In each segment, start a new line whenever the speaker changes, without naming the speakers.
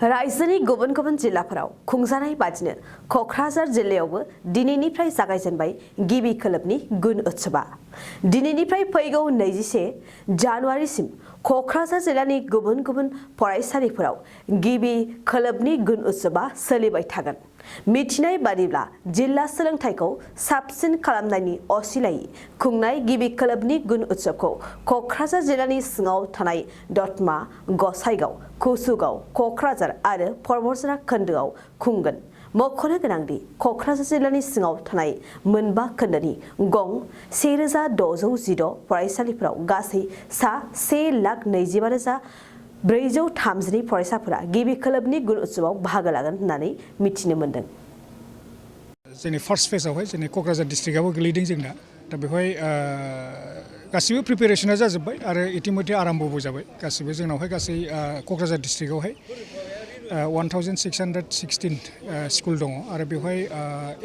रायजोनि गुबुन गुबुन जिल्लाफोराव खुंजानाय बादिनो कक्राझार जिल्लायावबो दिनैनिफ्राय जागायजेनबाय गिबि खोलोबनि गुन उत्सबा। दिनैनिफ्राय फैगौ 21 जानुवारिसिम कक्राझार जिल्लानि गुबुन गुबुन फरायसालिफोराव गिबि खोलोबनि गुन उत्सबा सोलिबाय थागोन। मिथिनाय बादिब्ला जिल्ला सोलोंथाइखौ साबसिन खालामनायनि असिलायै खुंनाय गिबि खोलोबनि गुन उत्सबखौ कक्राझार जिल्लानि सिङाव थानाय दतमा, गसाइगाव, कुसुगाव, कक्राझार आरो परबतझार खोन्दोआव खुंगोन। मख'नो गोनांदि कक्राझार जिल्लानि सिङाव थानाय मोनबा खोन्दोनि गं 1616 फरायसालिफोराव गासै सा 1,25,430 फरायसाफोरा गिबि खोलोबनि गुन उत्सबआव बाहागो लागोन होननानै मिथिनो मोन्दों।
जोंनि फार्स्ट फेजआवहाय जोंनि कक्राझार डिस्ट्रिक्टआबो गोलैदों जोंना। दा बेवहाय गासिबो प्रिपेरेसना जाजोब्बाय आरो इतिमध्ये आराम्भबो जाबाय। गासिबो जोंनावहाय गासै कक्राझार डिस्ट्रिक्टआवहाय 1616 स्कुल दङ आरो बेवहाय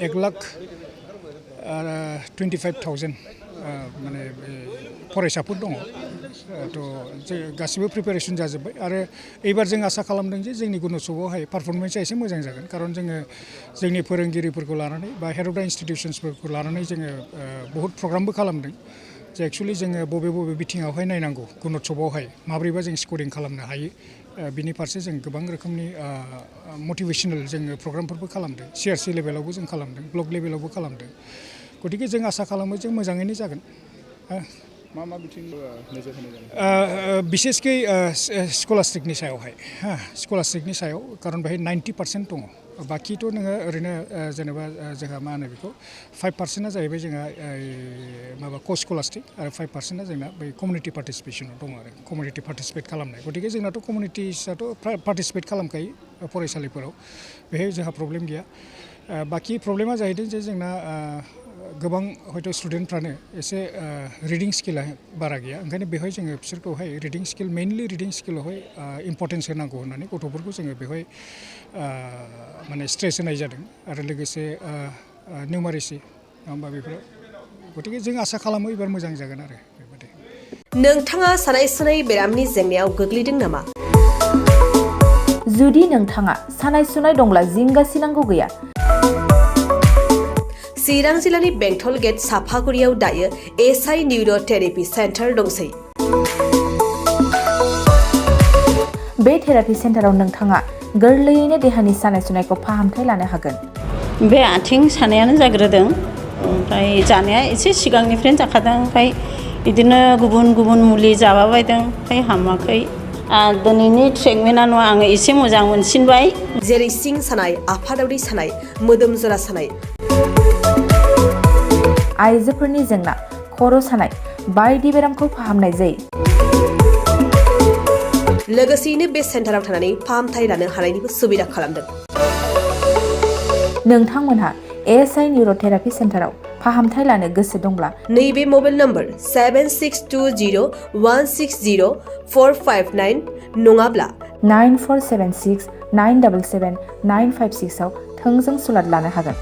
1,25,000 माने फरायसाफोर दङ। थ' गासिबो प्रिपेरेसन जाजोब्बाय आरो एबार जों आसा खालामदों जे जोंनि गुन उत्सबआवहाय पारफरमेन्सआ एसे मोजां जागोन। खारन जोङो जोंनि फोरोंगिरिफोरखौ लानानै बा हेर'दा इन्स्टिटिउसन्सफोरखौ लानानै जोङो बहुद प्रग्रामबो खालामदों। जे एक्सुवेलि जोङो बबे बबे बिथिङावहाय नायनांगौ गुन उत्सबआवहाय माब्रैबा जों स्करिं खालामनो हायो, बिनि फारसे जों गोबां रोखोमनि मटिभेसनेल जोङो प्रग्रामफोरबो खालामदों। CRC लेभेलावबो जों खालामदों, ब्लक लेभेलावबो खालामदों। गतिके जों आसा खालामो जे मोजाङैनो जागोन। मा बिथिं नोजोर होनाय जागोन? बिसेसकै स्कलास्टिकनि सायावहाय स्कलास्टिकनि सायाव, खारन बेहाय 90% दङ। बाखिथ' नोङो ओरैनो जेनेबा जोंहा मा होनो बेखौ 5%आ जाहैबाय जोंहा माबा क' स्कलास्टिक आरो 5%आ जोंना बै कमिउनिटि पार्टिसिपेसनाव दङ आरो कमिउनिटि पार्टिसिपेट खालामनाय। गतिके जोंनाथ' कमिउनिटिसआथ' पार्टिसिपेट खालामखायो फरायसालिफोराव, बेहाय जोंहा प्रब्लेम गैया। बाखि प्रब्लेमा जाहैदों जे जोंना गोबां हयथ' स्टुडेन्टफ्रानो एसे रिडिं स्किला बारा गैया। ओंखायनो बेवहाय जोङो बिसोरखौहाय रिडिं स्किल, मेइनलि रिडिं स्किलावहाय इम्परटेन्स होनांगौ होननानै गथ'फोरखौ जोङो बेवहाय माने स्ट्रेस होनाय जादों आरो लोगोसे निउमारेसि नङा होमबा बेफोराव। गतिके जों आसा खालामो एबार मोजां जागोन आरो बेबायदि।
नोंथाङा सानाय सुनाय बेरामनि जेंनायाव गोग्लैदों नामा?
जुदि नोंथाङा सानाय सुनाय दंब्ला जिंगा सिनांगौ गैया।
चिरां जिल्लानि बेंटल गेट साफागुरियाव दायो SI निउर' थेरापि सेन्टार दंसै।
बे थेरापि सेन्टाराव नोंथाङा गोरलैयैनो देहानि सानाय सुनायखौ फाहामथाय लानो हागोन।
बे आथिं सानायानो जाग्रोदों, ओमफ्राय जानाया एसे सिगांनिफ्रायनो जाखादों, ओमफ्राय बिदिनो गुबुन गुबुन मुलि जाबाबायदों, ओमफ्राय हामाखै। दिनैनि ट्रिटमेन्टआ आङो एसे मोजां मोनसिनबाय।
जेरै सिं सानाय, आफादावरि सानाय, मोदोम जरा सानाय,
आइजोफोरनि जेंना, खर' सानाय बायदि बेरामखौ फाहामनाय जायो।
लोगोसेयैनो बे सेन्टाराव थानानै फाहामथाय लानो हानायनिबो सुबिदा खालामदों।
नोंथांमोनहा SI निउर' थेरापि सेन्टाराव फाहामथाय लानो गोसो दंब्ला
नैबे मबाइल नम्बर 7620160459 नङाब्ला
9476977956 आव थोंजों सुलाद लानो हागोन।